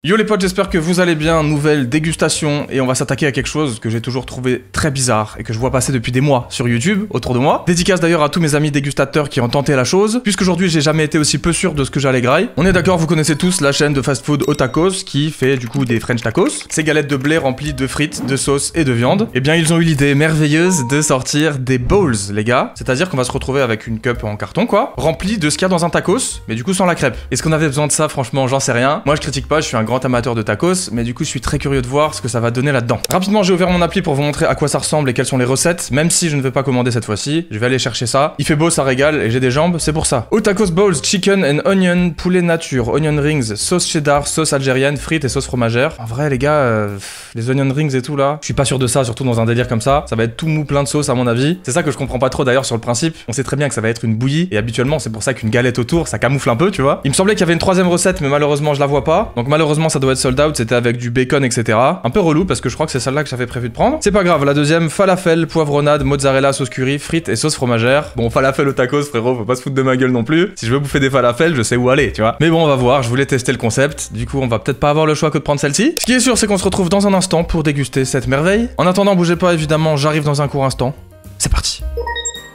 Yo les potes, j'espère que vous allez bien, nouvelle dégustation et on va s'attaquer à quelque chose que j'ai toujours trouvé très bizarre et que je vois passer depuis des mois sur YouTube autour de moi. Dédicace d'ailleurs à tous mes amis dégustateurs qui ont tenté la chose, puisqu'aujourd'hui j'ai jamais été aussi peu sûr de ce que j'allais grailler. On est d'accord, vous connaissez tous la chaîne de fast-food Otakos qui fait du coup des French tacos. Ces galettes de blé remplies de frites, de sauce et de viande. Et bien ils ont eu l'idée merveilleuse de sortir des bowls les gars, c'est-à-dire qu'on va se retrouver avec une cup en carton quoi, remplie de ce qu'il y a dans un tacos, mais du coup sans la crêpe. Est-ce qu'on avait besoin de ça? Franchement j'en sais rien. Moi je critique pas, je suis un grand amateur de tacos, mais du coup je suis très curieux de voir ce que ça va donner là-dedans. Rapidement j'ai ouvert mon appli pour vous montrer à quoi ça ressemble et quelles sont les recettes, même si je ne vais pas commander cette fois-ci, je vais aller chercher ça. Il fait beau, ça régale et j'ai des jambes, c'est pour ça. Otakos Bowls, chicken and onion, poulet nature, onion rings, sauce cheddar, sauce algérienne, frites et sauce fromagère. En vrai les gars, les onion rings et tout là, je suis pas sûr de ça, surtout dans un délire comme ça. Ça va être tout mou, plein de sauce à mon avis. C'est ça que je comprends pas trop d'ailleurs sur le principe. On sait très bien que ça va être une bouillie et habituellement c'est pour ça qu'une galette autour ça camoufle un peu, tu vois. Il me semblait qu'il y avait une troisième recette mais malheureusement je la vois pas. Donc malheureusement ça doit être sold out, c'était avec du bacon etc. Un peu relou parce que je crois que c'est celle-là que j'avais prévu de prendre. C'est pas grave, la deuxième, falafel, poivronade, mozzarella, sauce curry, frites et sauce fromagère. Bon, falafel au tacos frérot, faut pas se foutre de ma gueule non plus. Si je veux bouffer des falafels, je sais où aller, tu vois. Mais bon, on va voir, je voulais tester le concept. Du coup, on va peut-être pas avoir le choix que de prendre celle-ci. Ce qui est sûr, c'est qu'on se retrouve dans un instant pour déguster cette merveille. En attendant, bougez pas évidemment, j'arrive dans un court instant. C'est parti.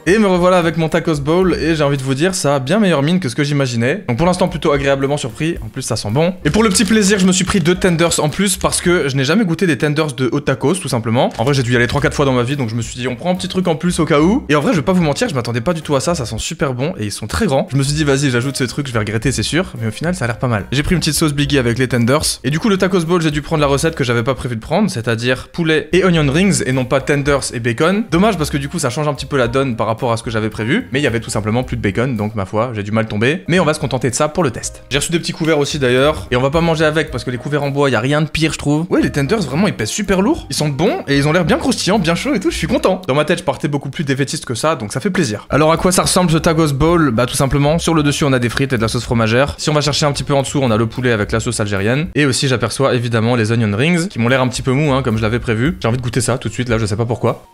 Et me revoilà avec mon tacos bowl et j'ai envie de vous dire ça a bien meilleure mine que ce que j'imaginais. Donc pour l'instant plutôt agréablement surpris, en plus ça sent bon. Et pour le petit plaisir je me suis pris 2 tenders en plus parce que je n'ai jamais goûté des tenders de Otakos tout simplement. En vrai j'ai dû y aller 3-4 fois dans ma vie donc je me suis dit on prend un petit truc en plus au cas où. Et en vrai je vais pas vous mentir, je m'attendais pas du tout à ça, ça sent super bon et ils sont très grands. Je me suis dit vas-y j'ajoute ce truc, je vais regretter c'est sûr, mais au final ça a l'air pas mal. J'ai pris une petite sauce Biggie avec les tenders. Et du coup le tacos bowl j'ai dû prendre la recette que j'avais pas prévu de prendre, c'est-à-dire poulet et onion rings et non pas tenders et bacon. Dommage parce que du coup ça change un petit peu la donne par rapport à ce que j'avais prévu. Mais il y avait tout simplement plus de bacon, donc ma foi, j'ai du mal tomber. Mais on va se contenter de ça pour le test. J'ai reçu des petits couverts aussi d'ailleurs, et on va pas manger avec parce que les couverts en bois, y a rien de pire je trouve. Ouais, les tenders vraiment ils pèsent super lourd, ils sont bons et ils ont l'air bien croustillants, bien chauds et tout, je suis content. Dans ma tête, je partais beaucoup plus défaitiste que ça, donc ça fait plaisir. Alors à quoi ça ressemble ce tacos bowl? Bah tout simplement, sur le dessus on a des frites et de la sauce fromagère. Si on va chercher un petit peu en dessous, on a le poulet avec la sauce algérienne. Et aussi j'aperçois évidemment les onion rings, qui m'ont l'air un petit peu mou, hein, comme je l'avais prévu. J'ai envie de goûter ça tout de suite là, je sais pas pourquoi.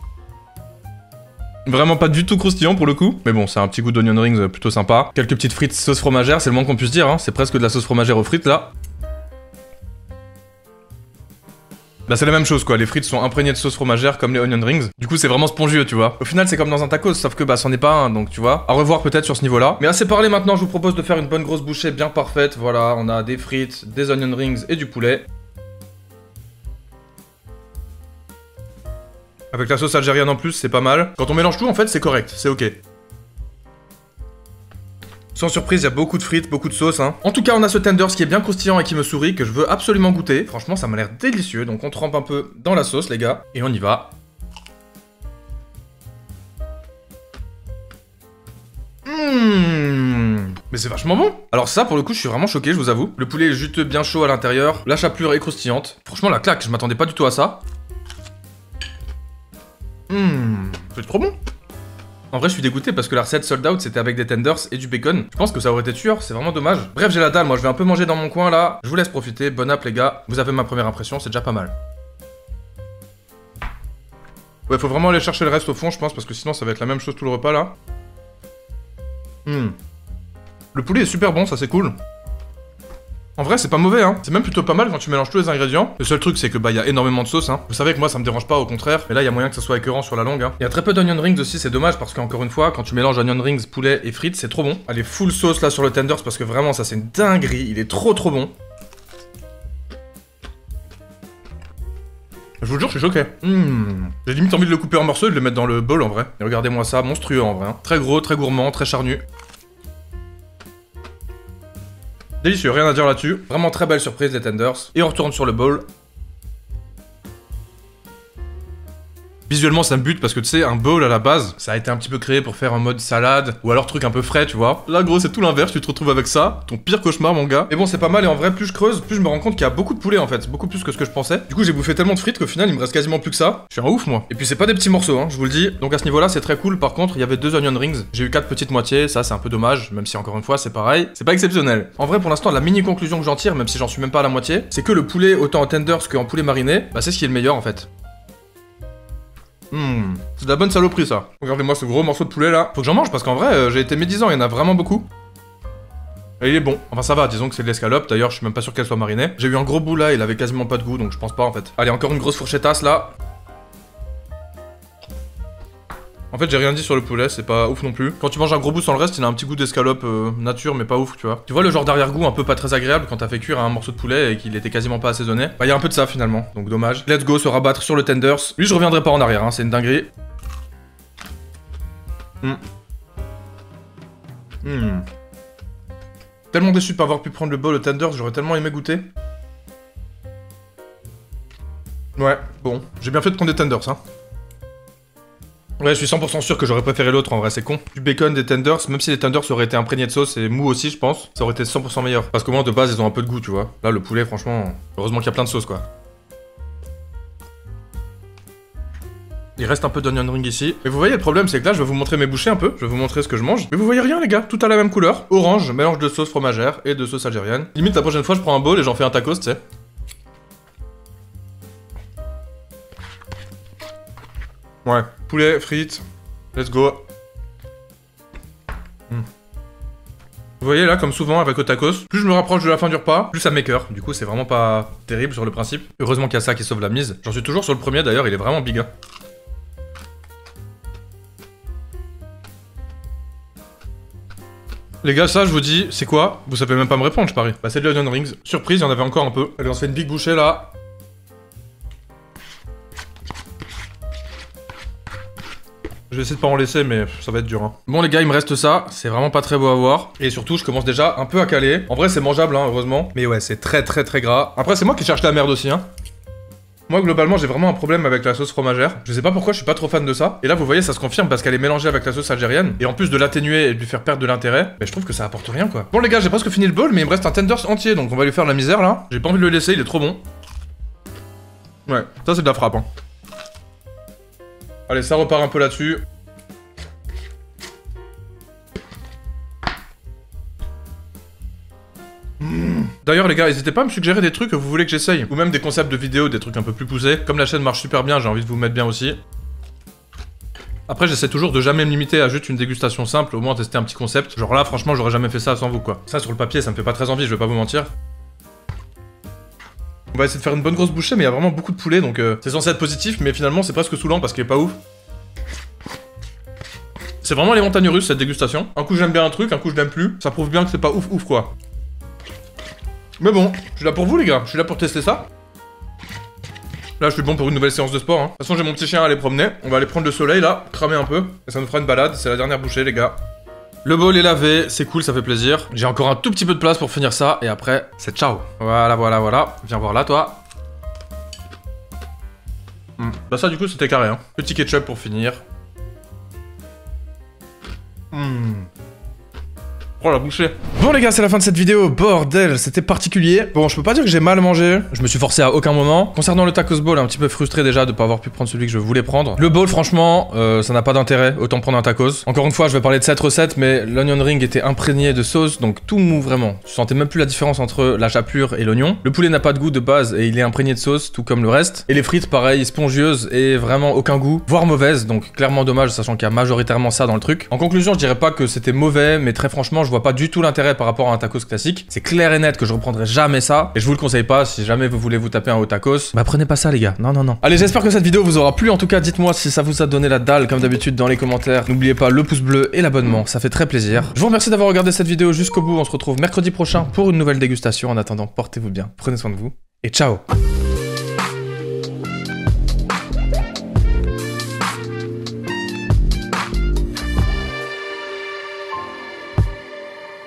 Vraiment pas du tout croustillant pour le coup, mais bon, c'est un petit goût d'onion rings plutôt sympa. Quelques petites frites sauce fromagère, c'est le moins qu'on puisse dire, hein. C'est presque de la sauce fromagère aux frites là. Bah c'est la même chose quoi, les frites sont imprégnées de sauce fromagère comme les onion rings. Du coup c'est vraiment spongieux tu vois. Au final c'est comme dans un tacos, sauf que bah c'en est pas un, donc tu vois. À revoir peut-être sur ce niveau là. Mais assez parlé maintenant, je vous propose de faire une bonne grosse bouchée bien parfaite. Voilà, on a des frites, des onion rings et du poulet. Avec la sauce algérienne en plus, c'est pas mal. Quand on mélange tout, en fait, c'est correct, c'est ok. Sans surprise, il y a beaucoup de frites, beaucoup de sauce, hein. En tout cas, on a ce tenders qui est bien croustillant et qui me sourit, que je veux absolument goûter. Franchement, ça m'a l'air délicieux, donc on trempe un peu dans la sauce, les gars. Et on y va. Mais c'est vachement bon. Alors ça, pour le coup, je suis vraiment choqué, je vous avoue. Le poulet est juteux, bien chaud à l'intérieur. La chapelure est croustillante. Franchement, la claque, je m'attendais pas du tout à ça. C'est trop bon. En vrai je suis dégoûté parce que la recette sold out c'était avec des tenders et du bacon. Je pense que ça aurait été tueur, c'est vraiment dommage. Bref j'ai la dalle, moi je vais un peu manger dans mon coin là. Je vous laisse profiter, bon app les gars. Vous avez ma première impression, c'est déjà pas mal. Ouais faut vraiment aller chercher le reste au fond je pense parce que sinon ça va être la même chose tout le repas là. Le poulet est super bon, ça c'est cool. En vrai, c'est pas mauvais, hein. C'est même plutôt pas mal quand tu mélanges tous les ingrédients. Le seul truc, c'est que bah, y a énormément de sauce, hein. Vous savez que moi, ça me dérange pas, au contraire. Mais là, il y a moyen que ça soit écœurant sur la longue, hein. Il y a très peu d'onion rings aussi, c'est dommage parce qu'encore une fois, quand tu mélanges onion rings, poulet et frites, c'est trop bon. Allez, full sauce là sur le tenders parce que vraiment, ça c'est une dinguerie. Il est trop bon. Je vous jure, je suis choqué. J'ai limite envie de le couper en morceaux et de le mettre dans le bol en vrai. Et regardez-moi ça, monstrueux en vrai, hein. Très gros, très gourmand, très charnu. Délicieux, rien à dire là-dessus. Vraiment très belle surprise les tenders. Et on retourne sur le bowl. Visuellement ça me bute parce que tu sais, un bowl à la base, ça a été un petit peu créé pour faire un mode salade, ou alors truc un peu frais, tu vois. Là gros c'est tout l'inverse, tu te retrouves avec ça, ton pire cauchemar mon gars. Mais bon c'est pas mal et en vrai plus je creuse, plus je me rends compte qu'il y a beaucoup de poulet en fait, beaucoup plus que ce que je pensais. Du coup j'ai bouffé tellement de frites qu'au final il me reste quasiment plus que ça. Je suis un ouf moi. Et puis c'est pas des petits morceaux hein, je vous le dis. Donc à ce niveau là c'est très cool, par contre il y avait 2 onion rings. J'ai eu 4 petites moitiés, ça c'est un peu dommage, même si encore une fois c'est pareil. C'est pas exceptionnel. En vrai pour l'instant la mini conclusion que j'en tire, même si j'en suis même pas à la moitié, c'est que le poulet autant en tenders qu'en poulet mariné, bah c'est ce qui est le meilleur en fait. C'est de la bonne saloperie ça. Regardez-moi ce gros morceau de poulet là. Faut que j'en mange parce qu'en vrai j'ai été médisant, il y en a vraiment beaucoup. Et il est bon. Enfin ça va, disons que c'est de l'escalope. D'ailleurs, je suis même pas sûr qu'elle soit marinée. J'ai eu un gros bout là, il avait quasiment pas de goût, donc je pense pas en fait. Allez, encore une grosse fourchettasse là. En fait, j'ai rien dit sur le poulet, c'est pas ouf non plus. Quand tu manges un gros bout sans le reste, il a un petit goût d'escalope nature, mais pas ouf, tu vois. Tu vois le genre d'arrière-goût un peu pas très agréable quand t'as fait cuire un morceau de poulet et qu'il était quasiment pas assaisonné. Bah, y a un peu de ça finalement, donc dommage. Let's go se rabattre sur le tenders. Lui, je reviendrai pas en arrière, hein, c'est une dinguerie. Tellement déçu de pas avoir pu prendre le bol au tenders, j'aurais tellement aimé goûter. Ouais, bon, j'ai bien fait de prendre des tenders, hein. Ouais, je suis 100% sûr que j'aurais préféré l'autre, en vrai, c'est con. Du bacon, des tenders, même si les tenders auraient été imprégnés de sauce et mou aussi, je pense, ça aurait été 100% meilleur. Parce qu'au moins, de base, ils ont un peu de goût, tu vois. Là, le poulet, franchement, heureusement qu'il y a plein de sauce, quoi. Il reste un peu d'onion ring ici. Mais vous voyez, le problème, c'est que là, je vais vous montrer mes bouchées un peu. Je vais vous montrer ce que je mange. Mais vous voyez rien, les gars, tout a la même couleur. Orange, mélange de sauce fromagère et de sauce algérienne. Limite, la prochaine fois, je prends un bol et j'en fais un tacos, tu sais. Ouais, poulet, frites. Let's go. Vous voyez là, comme souvent avec le tacos, plus je me rapproche de la fin du repas, plus ça m'écoeure. Du coup, c'est vraiment pas terrible sur le principe. Heureusement qu'il y a ça qui sauve la mise. J'en suis toujours sur le premier d'ailleurs, il est vraiment big. Hein. Les gars, ça, je vous dis, c'est quoi? Vous savez même pas me répondre, je parie. Bah, c'est de l'onion rings. Surprise, il y en avait encore un peu. Allez, on se fait une big bouchée là. Je vais essayer de pas en laisser, mais ça va être dur. Hein. Bon les gars, il me reste ça. C'est vraiment pas très beau à voir. Et surtout, je commence déjà un peu à caler. En vrai, c'est mangeable, hein, heureusement. Mais ouais, c'est très gras. Après, c'est moi qui cherche la merde aussi, hein. Moi, globalement, j'ai vraiment un problème avec la sauce fromagère. Je sais pas pourquoi, je suis pas trop fan de ça. Et là, vous voyez, ça se confirme parce qu'elle est mélangée avec la sauce algérienne. Et en plus de l'atténuer et de lui faire perdre de l'intérêt, mais je trouve que ça apporte rien, quoi. Bon les gars, j'ai presque fini le bol, mais il me reste un tenders entier, donc on va lui faire la misère, là. J'ai pas envie de le laisser, il est trop bon. Ouais, ça c'est de la frappe, hein. Allez, ça repart un peu là-dessus. D'ailleurs les gars, n'hésitez pas à me suggérer des trucs que vous voulez que j'essaye. Ou même des concepts de vidéos, des trucs un peu plus poussés. Comme la chaîne marche super bien, j'ai envie de vous mettre bien aussi. Après j'essaie toujours de jamais me limiter à juste une dégustation simple, au moins tester un petit concept. Genre là franchement j'aurais jamais fait ça sans vous quoi. Ça sur le papier ça me fait pas très envie, je vais pas vous mentir. On va essayer de faire une bonne grosse bouchée mais il y a vraiment beaucoup de poulet donc c'est censé être positif mais finalement c'est presque saoulant parce qu'il est pas ouf. C'est vraiment les montagnes russes cette dégustation. Un coup j'aime bien un truc, un coup je l'aime plus. Ça prouve bien que c'est pas ouf quoi. Mais bon, je suis là pour vous les gars, je suis là pour tester ça. Là je suis bon pour une nouvelle séance de sport hein. De toute façon j'ai mon petit chien à aller promener. On va aller prendre le soleil là, cramer un peu. Et ça nous fera une balade, c'est la dernière bouchée les gars. Le bol est lavé, c'est cool, ça fait plaisir. J'ai encore un tout petit peu de place pour finir ça. Et après, c'est ciao. Voilà. Viens voir là toi. Bah ça du coup c'était carré hein. Petit ketchup pour finir. Oh la bouchée. Bon les gars, c'est la fin de cette vidéo, bordel, c'était particulier. Bon, je peux pas dire que j'ai mal mangé, je me suis forcé à aucun moment. Concernant le tacos bowl, un petit peu frustré déjà de pas avoir pu prendre celui que je voulais prendre. Le bowl, franchement, ça n'a pas d'intérêt, autant prendre un tacos. Encore une fois, je vais parler de cette recette, mais l'onion ring était imprégné de sauce, donc tout mou vraiment. Je sentais même plus la différence entre la chapelure et l'oignon. Le poulet n'a pas de goût de base et il est imprégné de sauce, tout comme le reste. Et les frites, pareil, spongieuses et vraiment aucun goût, voire mauvaise, donc clairement dommage, sachant qu'il y a majoritairement ça dans le truc. En conclusion, je dirais pas que c'était mauvais, mais très franchement, je vois pas du tout l'intérêt par rapport à un tacos classique. C'est clair et net que je reprendrai jamais ça. Et je vous le conseille pas, si jamais vous voulez vous taper un haut tacos, bah prenez pas ça les gars. Non. Allez, j'espère que cette vidéo vous aura plu. En tout cas, dites-moi si ça vous a donné la dalle comme d'habitude dans les commentaires. N'oubliez pas le pouce bleu et l'abonnement, ça fait très plaisir. Je vous remercie d'avoir regardé cette vidéo jusqu'au bout. On se retrouve mercredi prochain pour une nouvelle dégustation. En attendant, portez-vous bien, prenez soin de vous et ciao.